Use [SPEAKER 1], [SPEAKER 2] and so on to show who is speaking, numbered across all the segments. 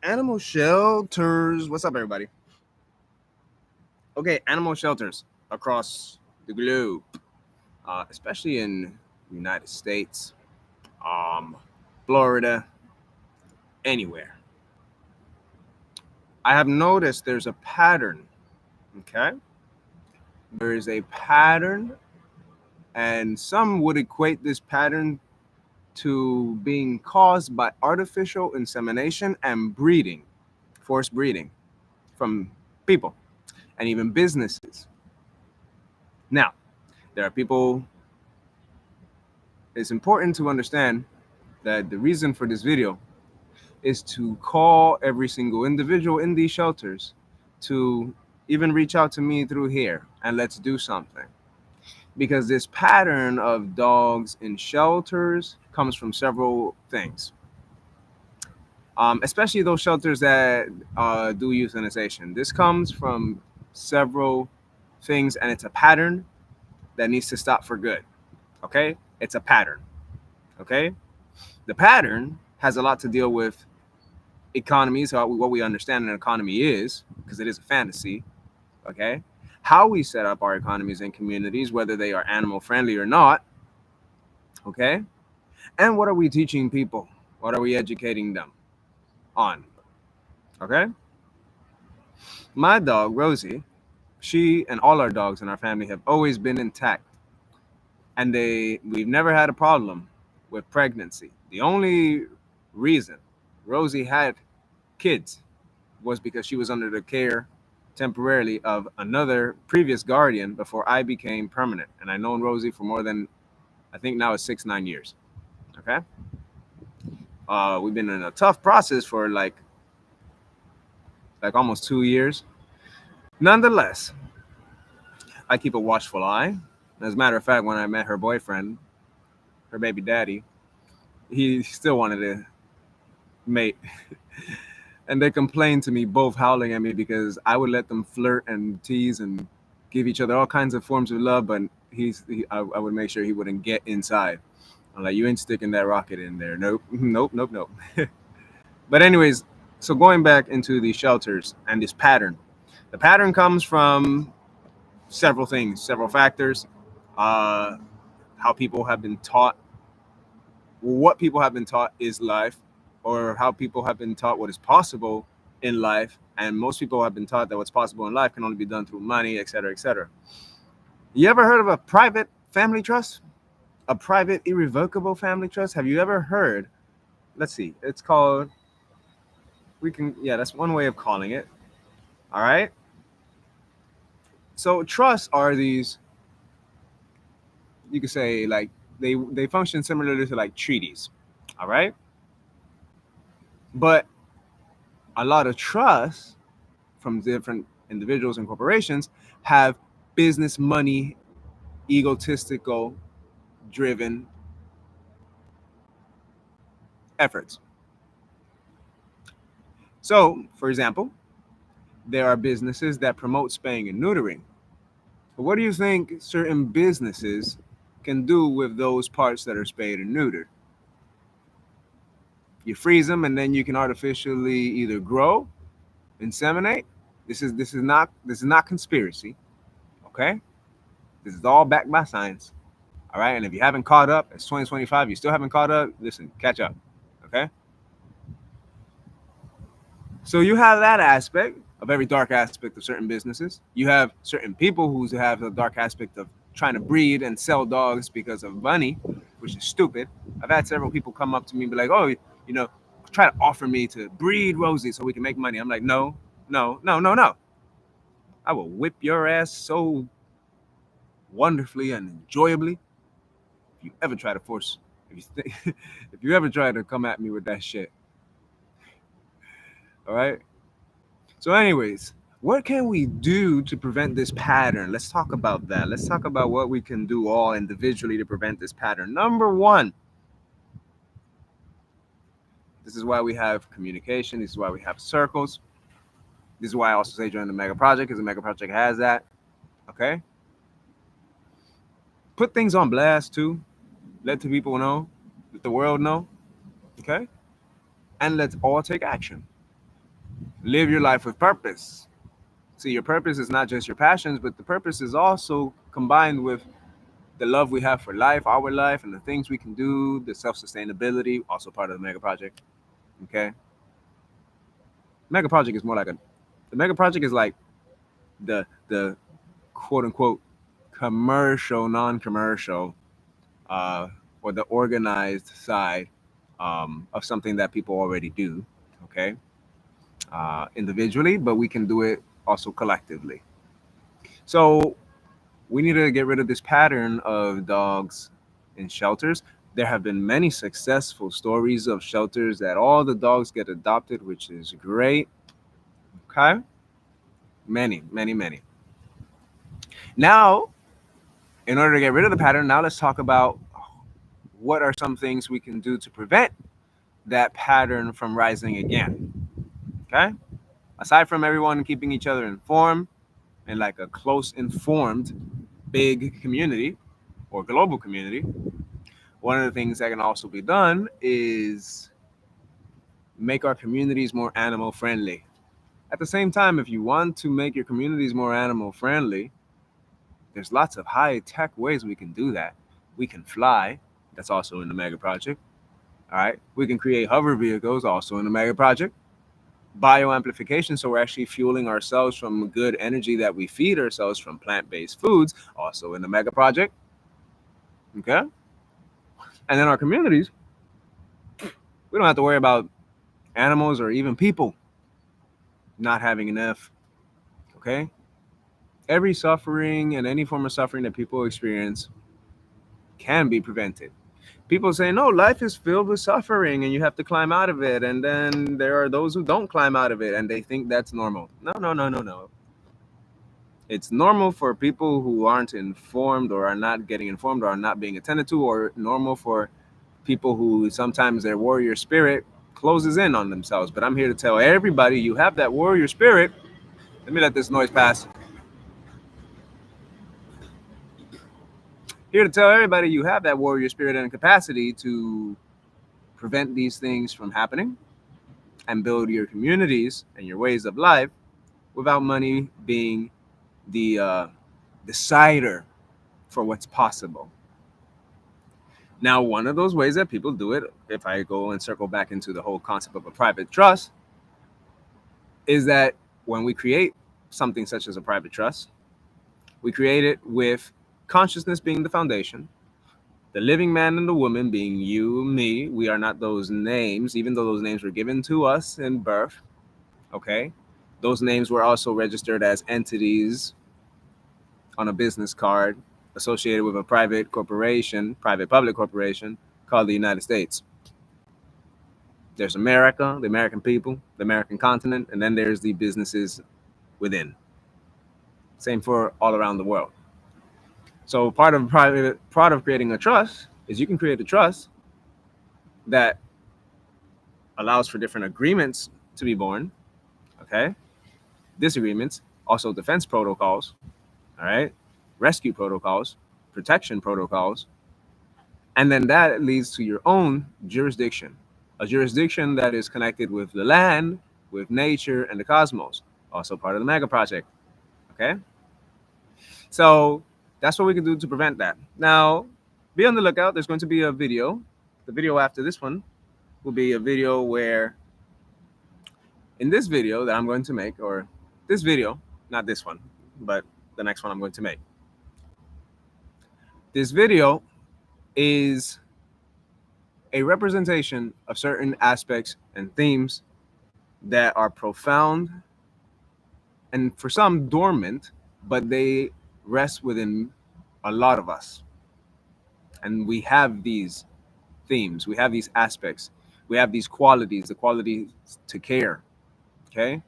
[SPEAKER 1] Animal shelters. What's up, everybody? Okay, animal shelters across the globe, especially in the United States, um, Florida, anywhere. I have noticed there's a pattern. Okay, there is a pattern, and some would equate this pattern to being caused by artificial insemination and breeding, forced breeding from people and even businesses. Now, there are people. It's important to understand that the reason for this video is to call every single individual in these shelters to even reach out to me through here and let's do something. Because this pattern of dogs in shelters comes from several things, especially those shelters that do euthanization. This comes from several things, and it's a pattern that needs to stop for good. Okay? It's a pattern. Okay? The pattern has a lot to deal with economies, what we understand an economy is, because it is a fantasy, okay? How we set up our economies and communities, whether they are animal friendly or not, okay? And what are we teaching people? What are we educating them on, okay? My dog, Rosie, she and all our dogs in our family have always been intact. And we've never had a problem with pregnancy. The only reason Rosie had kids was because she was under the care temporarily of another previous guardian before I became permanent. And I've known Rosie for more than, I think now it's 6, 9 years. Okay. We've been in a tough process for like almost 2 years. Nonetheless, I keep a watchful eye. As a matter of fact, when I met her boyfriend, her baby daddy, he still wanted to mate. And they complained to me, both howling at me because I would let them flirt and tease and give each other all kinds of forms of love, but I would make sure he wouldn't get inside. I'm like, you ain't sticking that rocket in there. Nope, nope, nope, nope. But anyways, so going back into the shelters and this pattern, the pattern comes from several things, several factors. Uh, how people have been taught, what people have been taught is life, or how people have been taught what is possible in life. And most people have been taught that what's possible in life can only be done through money, et cetera, et cetera. You ever heard of a private family trust? A private irrevocable family trust? Have you ever heard? Let's see. It's called, yeah, that's one way of calling it. All right. So trusts are these, you could say, like, they function similarly to like treaties. All right. But a lot of trusts from different individuals and corporations have business money, egotistical driven efforts. So, for example, there are businesses that promote spaying and neutering. But what do you think certain businesses can do with those parts that are spayed and neutered? You freeze them and then you can artificially either grow, inseminate. This is not conspiracy, okay? This is all backed by science. All right, and if you haven't caught up, it's 2025. You still haven't caught up. Listen, catch up. Okay. So you have that aspect, a very dark aspect of certain businesses. You have certain people who have a dark aspect of trying to breed and sell dogs because of money, which is stupid. I've had several people come up to me and be like, "Oh, try to offer me to breed Rosie so we can make money." I'm like, "No, no, no, no, no. I will whip your ass so wonderfully and enjoyably if you ever try to force, if you ever try to come at me with that shit." All right. So, anyways, what can we do to prevent this pattern? Let's talk about that. Let's talk about what we can do all individually to prevent this pattern. Number one, this is why we have communication. This is why we have circles. This is why I also say join the Mega Project, because the Mega Project has that. Okay. Put things on blast too. Let the people know, let the world know. Okay. And let's all take action. Live your life with purpose. See, your purpose is not just your passions, but the purpose is also combined with the love we have for life, our life, and the things we can do, the self sustainability, also part of the mega project. Okay. Mega project is more like the mega project is like the quote unquote commercial, non commercial, uh, or the organized side of something that people already do. Okay. Individually, but we can do it also collectively. So we need to get rid of this pattern of dogs in shelters. There have been many successful stories of shelters that all the dogs get adopted, which is great. Okay. Many, many, many. Now, in order to get rid of the pattern, now let's talk about what are some things we can do to prevent that pattern from rising again. Okay. Aside from everyone keeping each other informed and like a close, informed, big community or global community, one of the things that can also be done is make our communities more animal friendly. At the same time, if you want to make your communities more animal friendly, there's lots of high tech ways we can do that. We can fly, that's also in the mega project. All right. We can create hover vehicles, also in the mega project. Bioamplification, so we're actually fueling ourselves from good energy that we feed ourselves from plant-based foods, also in the mega project. Okay. And then our communities, we don't have to worry about animals or even people not having enough. Okay. Every suffering and any form of suffering that people experience can be prevented. People say, no, life is filled with suffering and you have to climb out of it. And then there are those who don't climb out of it and they think that's normal. No, no, no, no, no. It's normal for people who aren't informed or are not getting informed or are not being attended to, or normal for people who sometimes their warrior spirit closes in on themselves. But I'm here to tell everybody you have that warrior spirit. Let me let this noise pass. Here to tell everybody you have that warrior spirit and capacity to prevent these things from happening and build your communities and your ways of life without money being the decider for what's possible. Now, one of those ways that people do it, if I go and circle back into the whole concept of a private trust, is that when we create something such as a private trust, we create it with consciousness being the foundation, the living man and the woman being you, me. We are not those names, even though those names were given to us in birth. Okay. Those names were also registered as entities on a business card associated with a private corporation, private public corporation called the United States. There's America, the American people, the American continent, and then there's the businesses within. Same for all around the world. So part of creating a trust is you can create a trust that allows for different agreements to be born. Okay. Disagreements, also defense protocols, all right, rescue protocols, protection protocols, and then that leads to your own jurisdiction, a jurisdiction that is connected with the land, with nature, and the cosmos, also part of the mega project. Okay, so that's what we can do to prevent that. Now, be on the lookout. There's going to be a video. The video after this one will be a video where, in this video that I'm going to make, or this video, not this one, but the next one I'm going to make. This video is a representation of certain aspects and themes that are profound and for some dormant, but they rest within a lot of us. And we have these themes, we have these aspects, we have these qualities, the quality to care. Okay.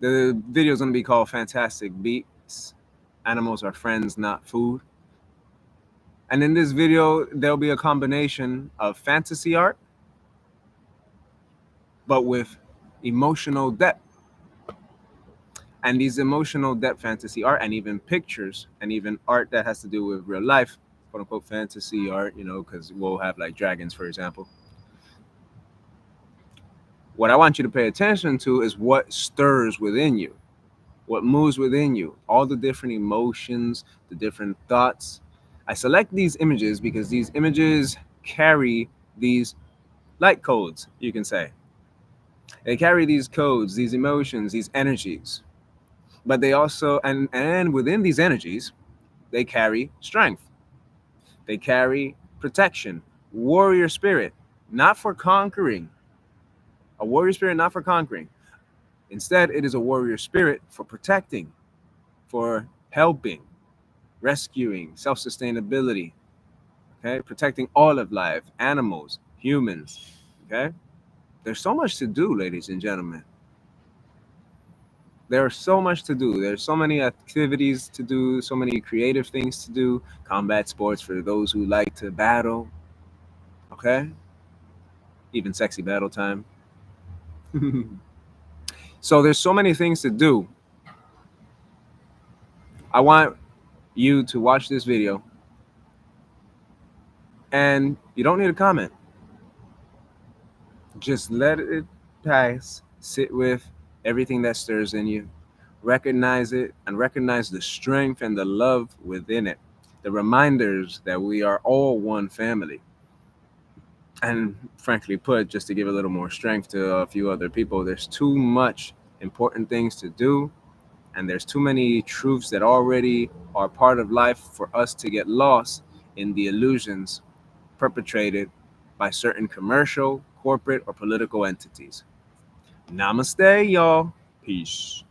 [SPEAKER 1] The video is going to be called Fantastic Beasts. Animals are friends, not food. And in this video, there'll be a combination of fantasy art, but with emotional depth. And these emotional depth fantasy art, and even pictures, and even art that has to do with real life, quote unquote fantasy art, because we'll have like dragons, for example, What I want you to pay attention to is what stirs within you, what moves within you, all the different emotions, the different thoughts. I select these images because these images carry these light codes, you can say. They carry these codes, these emotions, these energies. But they also, and within these energies, they carry strength. They carry protection, warrior spirit, not for conquering. A warrior spirit, not for conquering. Instead, it is a warrior spirit for protecting, for helping, rescuing, self sustainability, okay? Protecting all of life, animals, humans, okay? There's so much to do, ladies and gentlemen. There's so much to do. There's so many activities to do, so many creative things to do. Combat sports for those who like to battle, okay? Even sexy battle time. So there's so many things to do. I want you to watch this video, and you don't need a comment. Just let it pass. Sit with everything that stirs in you. Recognize it and recognize the strength and the love within it. The reminders that we are all one family. And frankly put, just to give a little more strength to a few other people, there's too much important things to do, and there's too many truths that already are part of life for us to get lost in the illusions perpetrated by certain commercial, corporate, or political entities. Namaste, y'all. Peace.